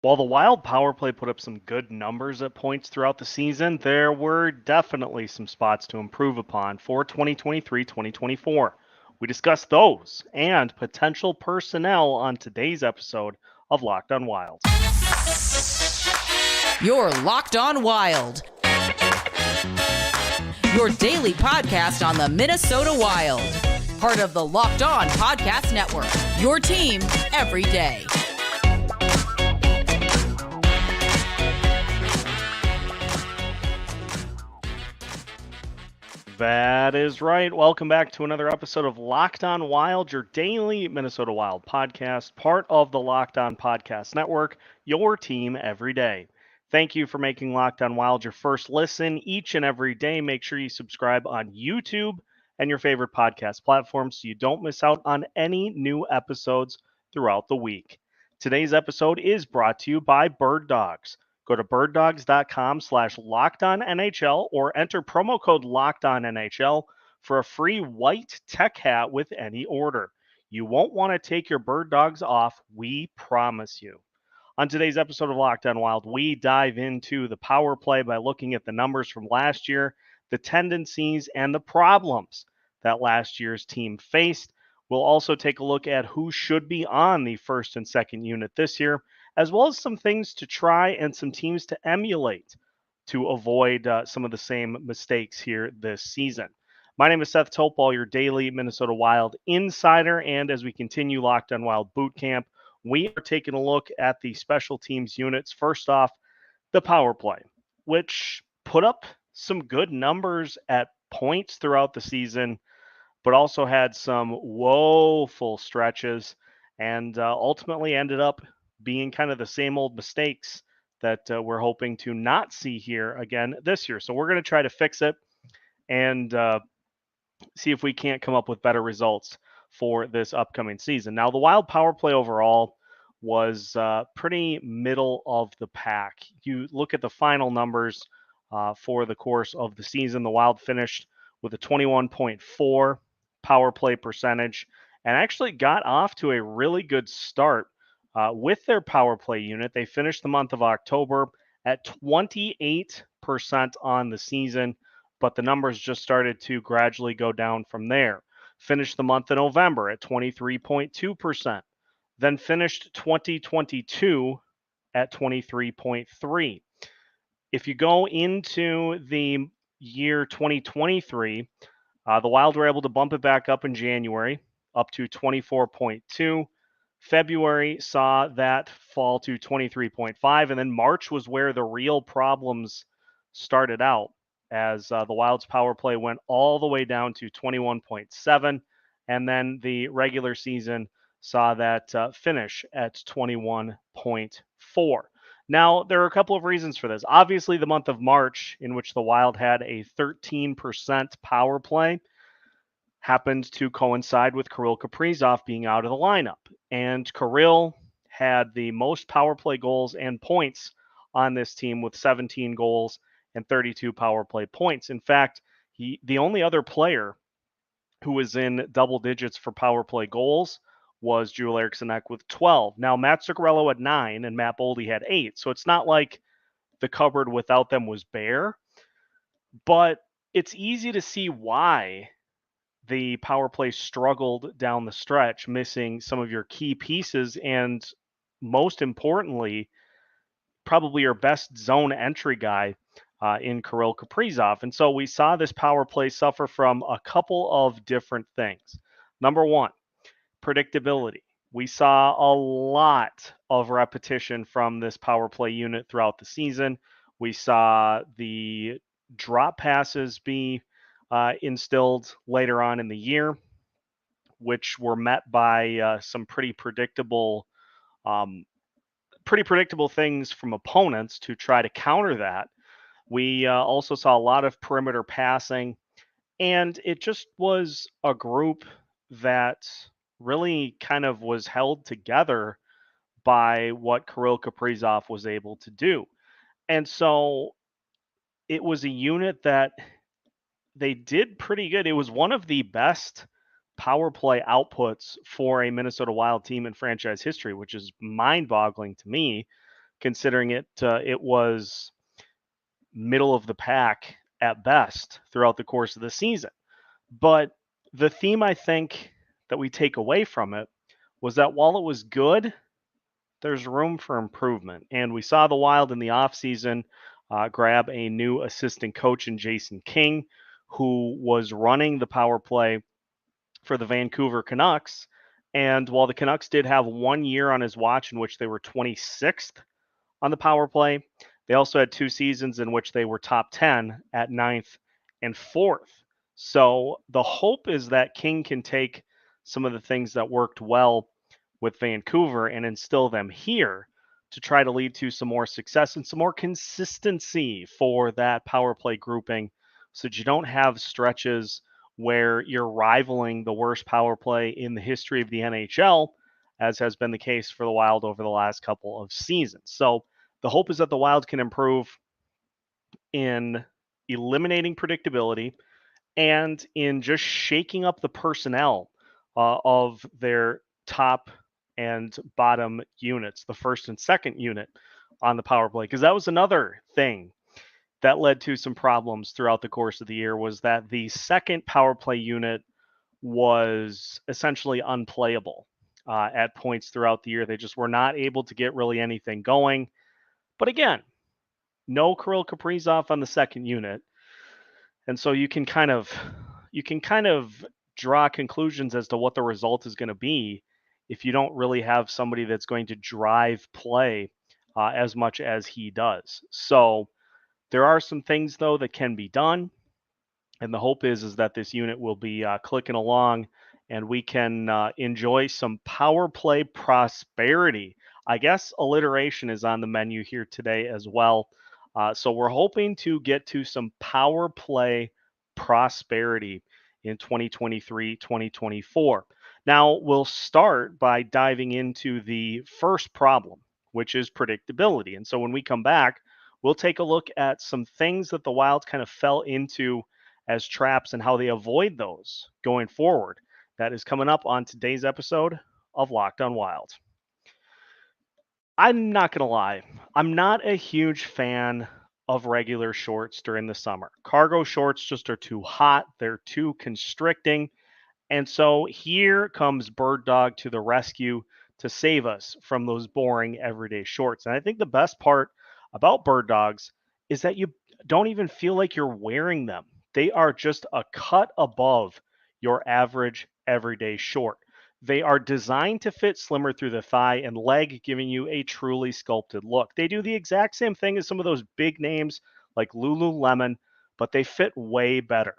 While the Wild power play put up some good numbers at points throughout the season, there were definitely some spots to improve upon for 2023-2024. We discussed those and potential personnel on today's episode of Locked on Wild. You're Locked on Wild, your daily podcast on the Minnesota Wild. Part of the Locked On Podcast Network, your team every day. That is right. Welcome back to another episode of Locked on Wild, your daily Minnesota Wild podcast, part of the Locked on Podcast Network, your team every day. Thank you for making Locked on Wild your first listen each and every day. Make sure you subscribe on YouTube and your favorite podcast platforms so you don't miss out on any new episodes throughout the week. Today's episode is brought to you by Bird Dogs. Go to birddogs.com/lockedonnhl or enter promo code LOCKEDONNHL for a free white tech hat with any order. You won't want to take your bird dogs off, we promise you. On today's episode of Locked on Wild, we dive into the power play by looking at the numbers from last year, the tendencies, and the problems that last year's team faced. We'll also take a look at who should be on the first and second unit this year, as well as some things to try and some teams to emulate to avoid some of the same mistakes here this season. My name is Seth Topol, your daily Minnesota Wild insider, and as we continue Locked on Wild Boot Camp, we are taking a look at the special teams units. First off, the power play, which put up some good numbers at points throughout the season, but also had some woeful stretches and ultimately ended up being kind of the same old mistakes that we're hoping to not see here again this year. So we're going to try to fix it and see if we can't come up with better results for this upcoming season. Now, the Wild power play overall was pretty middle of the pack. You look at the final numbers for the course of the season, the Wild finished with a 21.4 power play percentage and actually got off to a really good start with their power play unit. They finished the month of October at 28% on the season, but the numbers just started to gradually go down from there. Finished the month of November at 23.2%, then finished 2022 at 23.3%. If you go into the year 2023, the Wild were able to bump it back up in January, up to 24.2. February saw that fall to 23.5, and then March was where the real problems started out, as the Wild's power play went all the way down to 21.7, and then the regular season saw that finish at 21.4. Now, there are a couple of reasons for this. Obviously, the month of March, in which the Wild had a 13% power play, happened to coincide with Kirill Kaprizov being out of the lineup. And Kirill had the most power play goals and points on this team with 17 goals and 32 power play points. In fact, the only other player who was in double digits for power play goals was Joel Eriksson with 12. Now, Matt Zuccarello had 9 and Matt Boldy had 8. So it's not like the cupboard without them was bare, but it's easy to see why the power play struggled down the stretch, missing some of your key pieces and, most importantly, probably your best zone entry guy in Kirill Kaprizov. And so we saw this power play suffer from a couple of different things. Number one, predictability. We saw a lot of repetition from this power play unit throughout the season. We saw the drop passes be instilled later on in the year, which were met by some pretty predictable things from opponents to try to counter that. We also saw a lot of perimeter passing, and it just was a group that really kind of was held together by what Kirill Kaprizov was able to do. And so it was a unit that they did pretty good. It was one of the best power play outputs for a Minnesota Wild team in franchise history, which is mind-boggling to me considering it was middle of the pack at best throughout the course of the season. But the theme I think that we take away from it was that while it was good, there's room for improvement. And we saw the Wild in the offseason grab a new assistant coach in Jason King, who was running the power play for the Vancouver Canucks. And while the Canucks did have 1 year on his watch in which they were 26th on the power play, they also had 2 seasons in which they were top 10 at 9th and 4th. So the hope is that King can take some of the things that worked well with Vancouver and instill them here to try to lead to some more success and some more consistency for that power play grouping so that you don't have stretches where you're rivaling the worst power play in the history of the NHL, as has been the case for the Wild over the last couple of seasons. So the hope is that the Wild can improve in eliminating predictability and in just shaking up the personnel of their top and bottom units, the first and second unit on the power play. Because that was another thing that led to some problems throughout the course of the year, was that the second power play unit was essentially unplayable at points throughout the year. They just were not able to get really anything going. But again, no Kirill Kaprizov on the second unit. And so you can kind of draw conclusions as to what the result is going to be if you don't really have somebody that's going to drive play as much as he does. So there are some things though that can be done, and the hope is that this unit will be clicking along, and we can enjoy some power play prosperity. I guess alliteration is on the menu here today as well. So we're hoping to get to some power play prosperity in 2023, 2024. Now, we'll start by diving into the first problem, which is predictability. And so when we come back, we'll take a look at some things that the Wild kind of fell into as traps and how they avoid those going forward. That is coming up on today's episode of Locked on Wild. I'm not going to lie, I'm not a huge fan of regular shorts during the summer. Cargo shorts just are too hot, they're too constricting. And so here comes Bird Dog to the rescue to save us from those boring everyday shorts. And I think the best part about Bird Dogs is that you don't even feel like you're wearing them. They are just a cut above your average everyday short. They are designed to fit slimmer through the thigh and leg, giving you a truly sculpted look. They do the exact same thing as some of those big names like Lululemon, but they fit way better.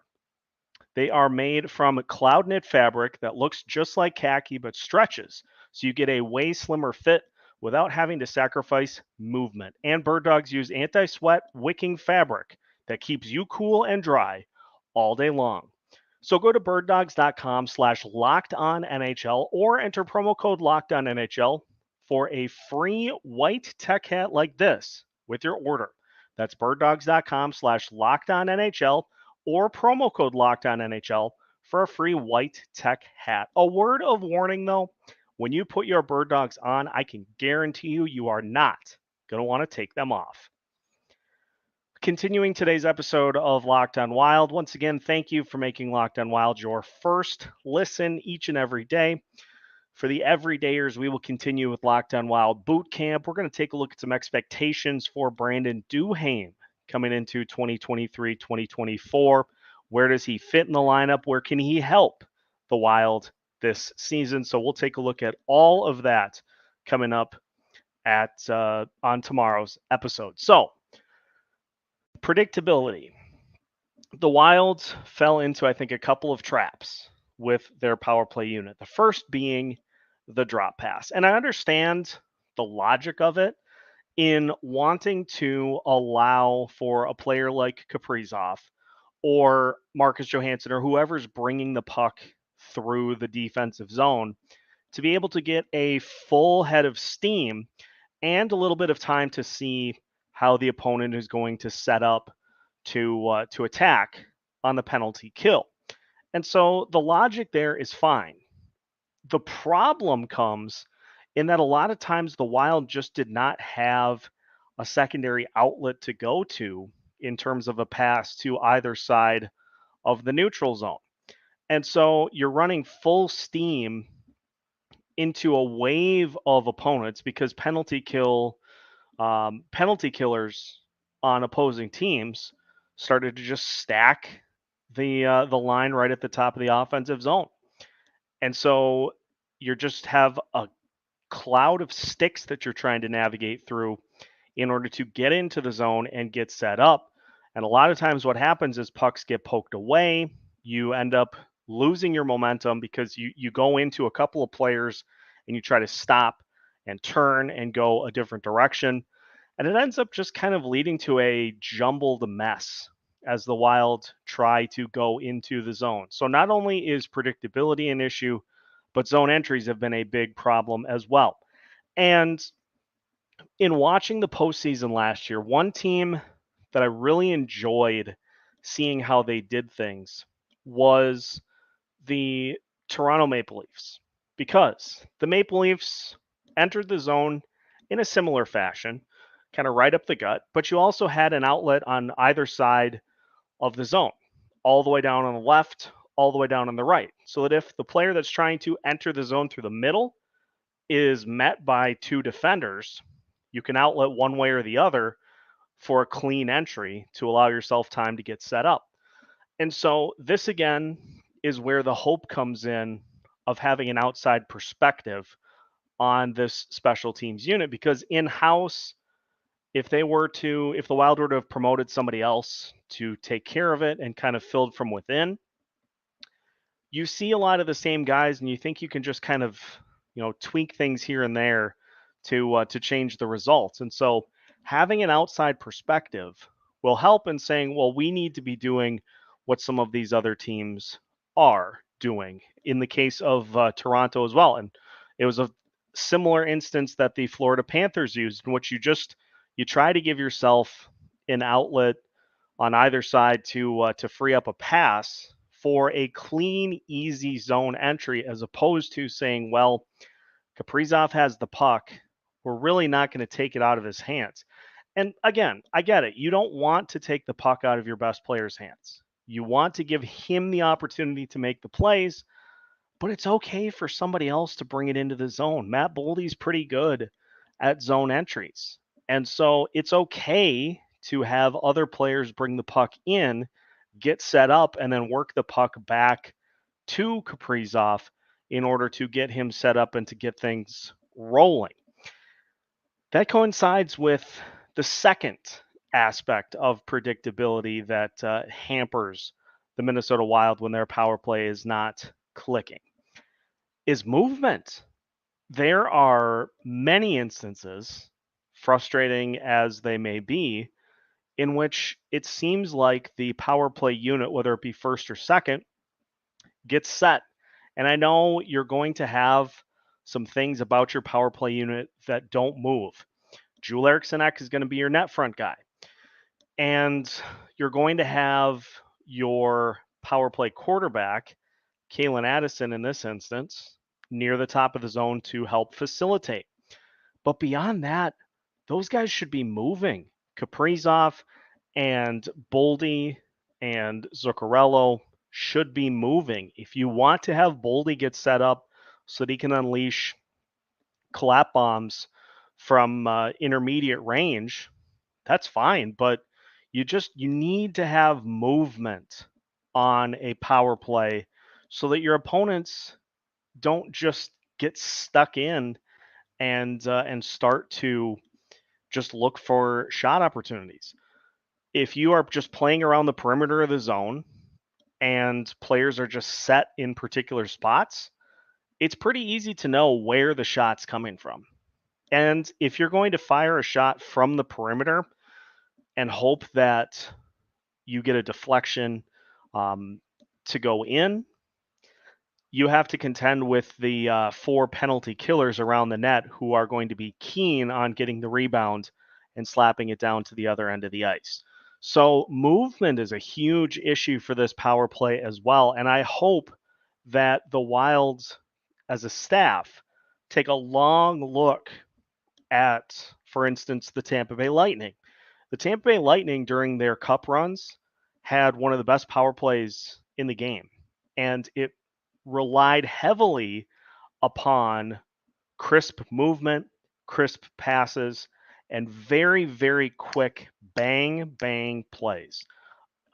They are made from cloud knit fabric that looks just like khaki but stretches, so you get a way slimmer fit without having to sacrifice movement. And Bird Dogs use anti-sweat wicking fabric that keeps you cool and dry all day long. So go to birddogs.com/lockedonnhl or enter promo code lockedonnhl for a free white tech hat like this with your order. That's birddogs.com/lockedonnhl or promo code lockedonnhl for a free white tech hat. A word of warning though, when you put your Bird Dogs on, I can guarantee you are not going to want to take them off. Continuing today's episode of Locked on Wild, once again, thank you for making Locked on Wild your first listen each and every day. For the everydayers, we will continue with Locked on Wild Boot Camp. We're going to take a look at some expectations for Brandon Duhaime coming into 2023, 2024. Where does he fit in the lineup? Where can he help the Wild this season? So we'll take a look at all of that coming up on tomorrow's episode. So, predictability. The Wild fell into, I think, a couple of traps with their power play unit. The first being the drop pass. And I understand the logic of it in wanting to allow for a player like Kaprizov or Marcus Johansson or whoever's bringing the puck through the defensive zone to be able to get a full head of steam and a little bit of time to see how the opponent is going to set up to attack on the penalty kill. And so the logic there is fine. The problem comes in that a lot of times the Wild just did not have a secondary outlet to go to in terms of a pass to either side of the neutral zone. And so you're running full steam into a wave of opponents because penalty killers on opposing teams started to just stack the line right at the top of the offensive zone. And so you just have a cloud of sticks that you're trying to navigate through in order to get into the zone and get set up. And a lot of times what happens is pucks get poked away. You end up losing your momentum because you go into a couple of players and you try to stop and turn and go a different direction. And it ends up just kind of leading to a jumbled mess as the Wild try to go into the zone. So not only is predictability an issue, but zone entries have been a big problem as well. And in watching the postseason last year, one team that I really enjoyed seeing how they did things was the Toronto Maple Leafs, because the Maple Leafs entered the zone in a similar fashion, kind of right up the gut, but you also had an outlet on either side of the zone, all the way down on the left, all the way down on the right. So that if the player that's trying to enter the zone through the middle is met by two defenders, you can outlet one way or the other for a clean entry to allow yourself time to get set up. And so this again is where the hope comes in of having an outside perspective on this special teams unit, because in-house, if the Wild were to have promoted somebody else to take care of it and kind of filled from within, you see a lot of the same guys and you think you can just kind of, tweak things here and there to change the results. And so having an outside perspective will help in saying, well, we need to be doing what some of these other teams are doing, in the case of Toronto as well. And it was a similar instance that the Florida Panthers used, in which you try to give yourself an outlet on either side to free up a pass for a clean, easy zone entry, as opposed to saying, well, Kaprizov has the puck. We're really not going to take it out of his hands. And again, I get it. You don't want to take the puck out of your best player's hands. You want to give him the opportunity to make the plays, but it's okay for somebody else to bring it into the zone. Matt Boldy's pretty good at zone entries. And so it's okay to have other players bring the puck in, get set up, and then work the puck back to Kaprizov in order to get him set up and to get things rolling. That coincides with the second aspect of predictability that hampers the Minnesota Wild when their power play is not clicking, is movement. There are many instances, frustrating as they may be, in which it seems like the power play unit, whether it be first or second, gets set. And I know you're going to have some things about your power play unit that don't move. Joel Eriksson Ek is going to be your net front guy. And you're going to have your power play quarterback, Kalen Addison in this instance, near the top of the zone to help facilitate. But beyond that, those guys should be moving. Kaprizov and Boldy and Zuccarello should be moving. If you want to have Boldy get set up so that he can unleash clap bombs from intermediate range, that's fine. But you need to have movement on a power play so that your opponents don't just get stuck in and start to just look for shot opportunities. If you are just playing around the perimeter of the zone and players are just set in particular spots, it's pretty easy to know where the shot's coming from. And if you're going to fire a shot from the perimeter and hope that you get a deflection to go in, you have to contend with the 4 penalty killers around the net who are going to be keen on getting the rebound and slapping it down to the other end of the ice. So movement is a huge issue for this power play as well. And I hope that the Wilds as a staff take a long look at, for instance, the Tampa Bay Lightning. The Tampa Bay Lightning during their cup runs had one of the best power plays in the game, and it relied heavily upon crisp movement, crisp passes, and very, very quick bang, bang plays.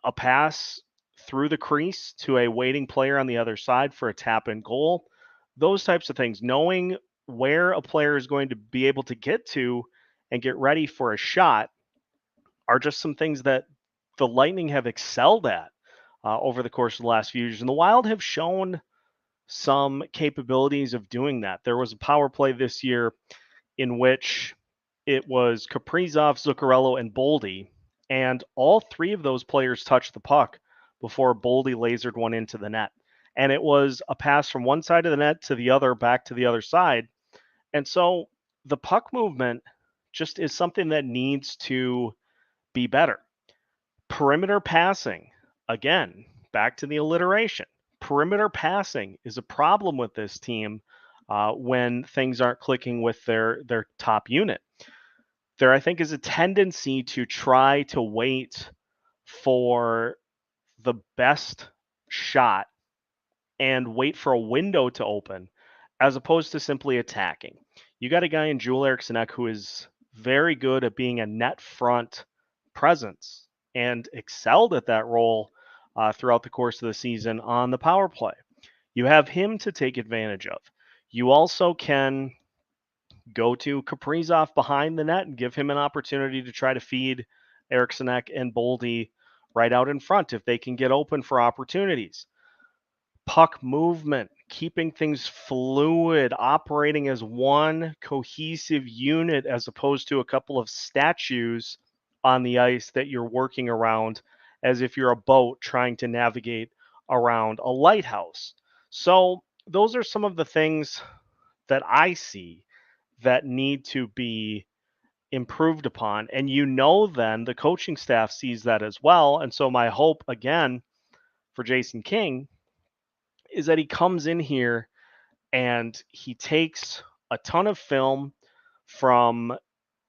A pass through the crease to a waiting player on the other side for a tap in goal, those types of things. Knowing where a player is going to be able to get to and get ready for a shot are just some things that the Lightning have excelled at over the course of the last few years. And the Wild have shown some capabilities of doing that. There was a power play this year in which it was Kaprizov, Zuccarello, and Boldy, and all three of those players touched the puck before Boldy lasered one into the net. And it was a pass from one side of the net to the other, back to the other side. And so the puck movement just is something that needs to be better. Perimeter passing, again, back to the alliteration. Perimeter passing is a problem with this team when things aren't clicking with their top unit. There, I think, is a tendency to try to wait for the best shot and wait for a window to open as opposed to simply attacking. You got a guy in Joel Eriksson who is very good at being a net front presence and excelled at that role throughout the course of the season on the power play. You have him to take advantage of. You also can go to Kaprizov behind the net and give him an opportunity to try to feed Eriksson and Boldy right out in front if they can get open for opportunities. Puck movement, keeping things fluid, operating as one cohesive unit as opposed to a couple of statues on the ice that you're working around as if you're a boat trying to navigate around a lighthouse. So those are some of the things that I see that need to be improved upon. And then the coaching staff sees that as well. And so my hope, again, for Jason King is that he comes in here and he takes a ton of film from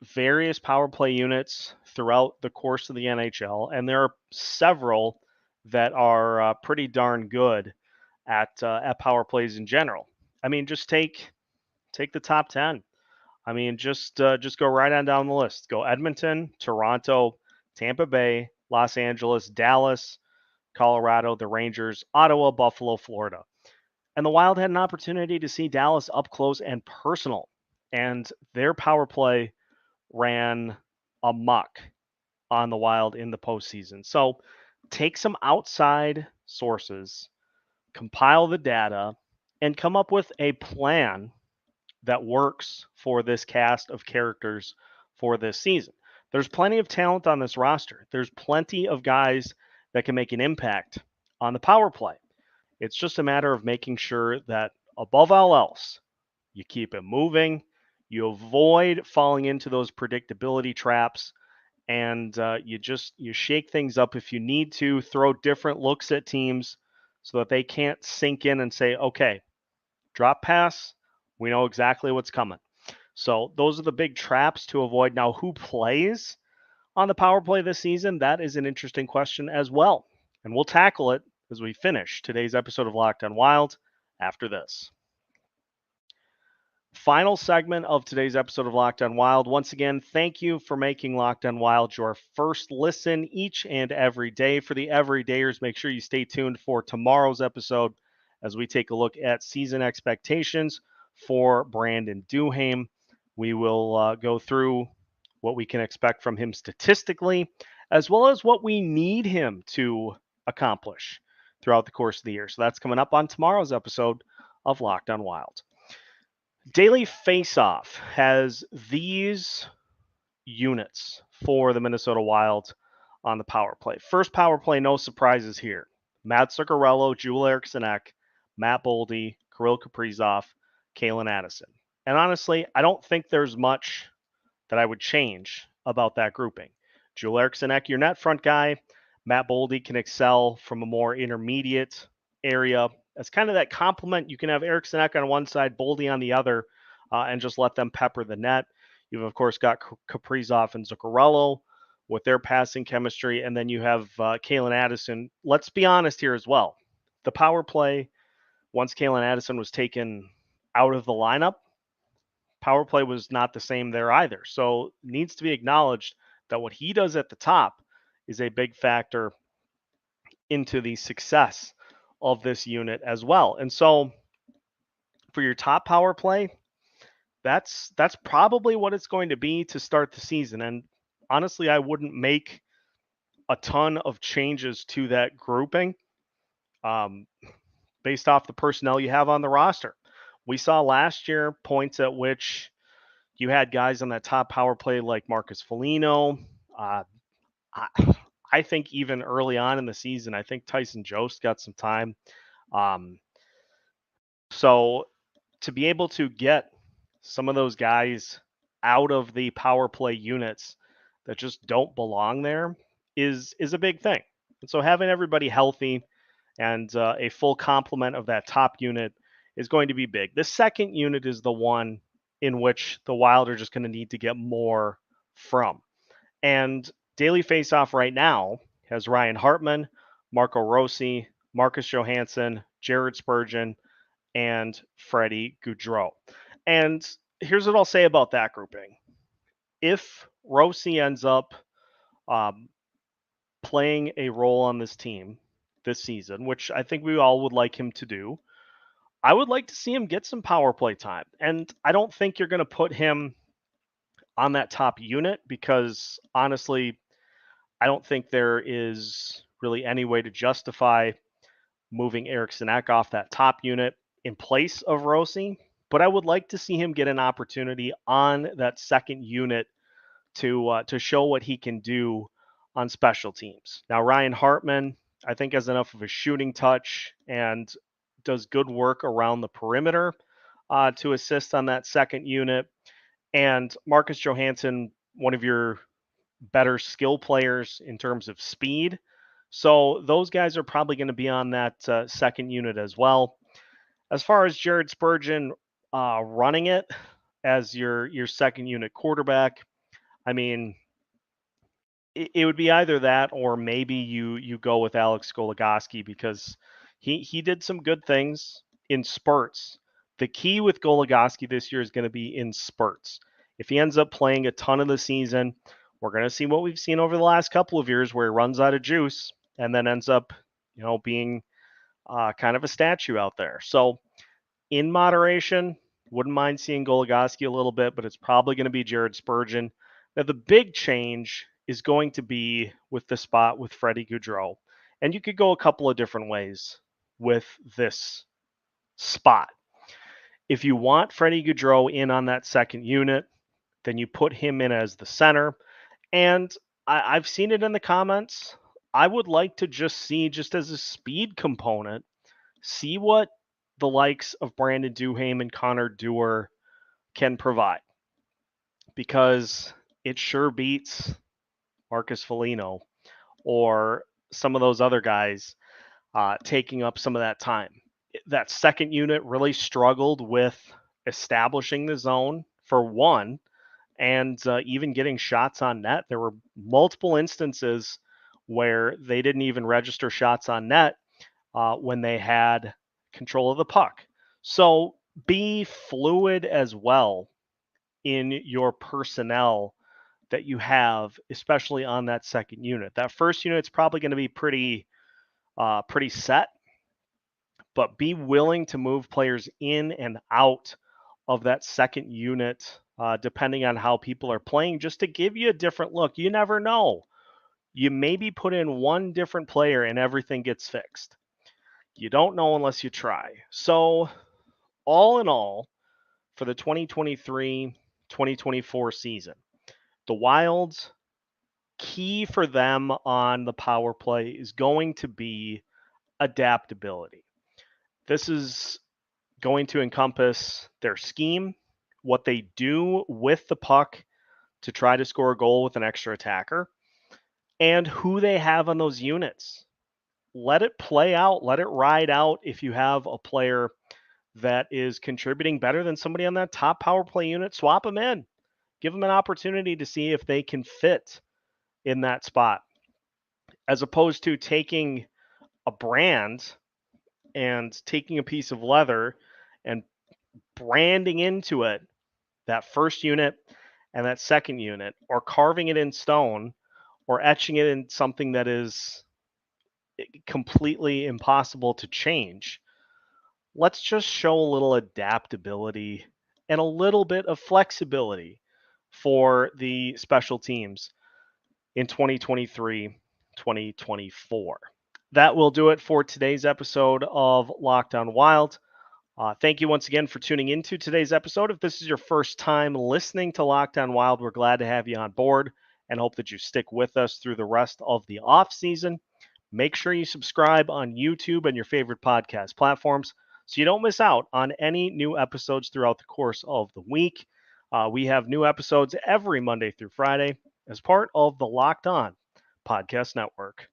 various power play units throughout the course of the NHL. And there are several that are pretty darn good at power plays in general. I mean, just take the top 10. I mean, just go right on down the list. Go Edmonton, Toronto, Tampa Bay, Los Angeles, Dallas, Colorado, the Rangers, Ottawa, Buffalo, Florida. And the Wild had an opportunity to see Dallas up close and personal. And their power play ran amok on the Wild in the postseason. So take some outside sources, compile the data, and come up with a plan that works for this cast of characters for this season. There's plenty of talent on this roster. There's plenty of guys that can make an impact on the power play. It's just a matter of making sure that above all else, you keep it moving, you avoid falling into those predictability traps, and you shake things up if you need to, throw different looks at teams so that they can't sink in and say, okay, drop pass, we know exactly what's coming. So those are the big traps to avoid. Now, who plays on the power play this season? That is an interesting question as well. And we'll tackle it as we finish today's episode of Locked on Wild after this. Final segment of today's episode of Locked on Wild. Once again, thank you for making Locked on Wild your first listen each and every day. For the everydayers, make sure you stay tuned for tomorrow's episode as we take a look at season expectations for Brandon Duhaime. We will go through what we can expect from him statistically, as well as what we need him to accomplish throughout the course of the year. So that's coming up on tomorrow's episode of Locked on Wild. Daily Faceoff has these units for the Minnesota Wild on the power play. First power play, no surprises here. Matt Zuccarello, Joel Eriksson, Matt Boldy, Kirill Kaprizov, Calen Addison. And honestly, I don't think there's much that I would change about that grouping. Joel Eriksson, your net front guy. Matt Boldy can excel from a more intermediate area. As kind of that complement. You can have Eriksson on one side, Boldy on the other, and just let them pepper the net. You've, of course, got Kaprizov and Zuccarello with their passing chemistry, and then you have Kalen Addison. Let's be honest here as well. The power play, once Kalen Addison was taken out of the lineup, power play was not the same there either. So needs to be acknowledged that what he does at the top is a big factor into the success of this unit as well. And so for your top power play, that's probably what it's going to be to start the season. And honestly, I wouldn't make a ton of changes to that grouping um, based off the personnel you have on the roster. We saw last year points at which you had guys on that top power play like Marcus Foligno. Uh, I, I think even early on in the season, I think Tyson Jost got some time. Um, so to be able to get some of those guys out of the power play units that just don't belong there is a big thing. And so having everybody healthy and a full complement of that top unit is going to be big. The second unit is the one in which the Wild are just going to need to get more from. And Daily Faceoff right now has Ryan Hartman, Marco Rossi, Marcus Johansson, Jared Spurgeon, and Freddie Gaudreau. And here's what I'll say about that grouping. If Rossi ends up playing a role on this team this season, which I think we all would like him to do, I would like to see him get some power play time. And I don't think you're going to put him on that top unit because honestly, I don't think there is really any way to justify moving Eriksson Ek off that top unit in place of Rossi. But I would like to see him get an opportunity on that second unit to show what he can do on special teams. Now, Ryan Hartman, I think, has enough of a shooting touch and does good work around the perimeter to assist on that second unit. And Marcus Johansson, one of your better skill players in terms of speed. So those guys are probably going to be on that second unit as well. As far as Jared Spurgeon running it as your second unit quarterback, I mean, it would be either that or maybe you go with Alex Goligoski because he did some good things in spurts. The key with Goligoski this year is going to be in spurts. If he ends up playing a ton of the season, we're going to see what we've seen over the last couple of years where he runs out of juice and then ends up, being kind of a statue out there. So in moderation, wouldn't mind seeing Goligoski a little bit, but it's probably going to be Jared Spurgeon. Now, the big change is going to be with the spot with Freddie Gaudreau. And you could go a couple of different ways with this spot. If you want Freddie Gaudreau in on that second unit, then you put him in as the center. And I've seen it in the comments. I would like to just see, just as a speed component, see what the likes of Brandon Duhaime and Connor Dewar can provide. Because it sure beats Marcus Foligno or some of those other guys taking up some of that time. That second unit really struggled with establishing the zone for one, and even getting shots on net. There were multiple instances where they didn't even register shots on net when they had control of the puck. So be fluid as well in your personnel that you have, especially on that second unit. That first unit's probably going to be pretty set, but be willing to move players in and out of that second unit, depending on how people are playing, just to give you a different look. You never know. You maybe put in one different player and everything gets fixed. You don't know unless you try. So, all in all, for the 2023-2024 season, the Wild's key for them on the power play is going to be adaptability. This is going to encompass their scheme, what they do with the puck to try to score a goal with an extra attacker, and who they have on those units. Let it play out. Let it ride out if you have a player that is contributing better than somebody on that top power play unit, swap them in. Give them an opportunity to see if they can fit in that spot, as opposed to taking a brand and taking a piece of leather and branding into it that first unit and that second unit, or carving it in stone, or etching it in something that is completely impossible to change. Let's just show a little adaptability and a little bit of flexibility for the special teams in 2023, 2024. That will do it for today's episode of Locked On Wild. Thank you once again for tuning into today's episode. If this is your first time listening to Locked On Wild, we're glad to have you on board and hope that you stick with us through the rest of the off season. Make sure you subscribe on YouTube and your favorite podcast platforms so you don't miss out on any new episodes throughout the course of the week. We have new episodes every Monday through Friday as part of the Locked On Podcast Network.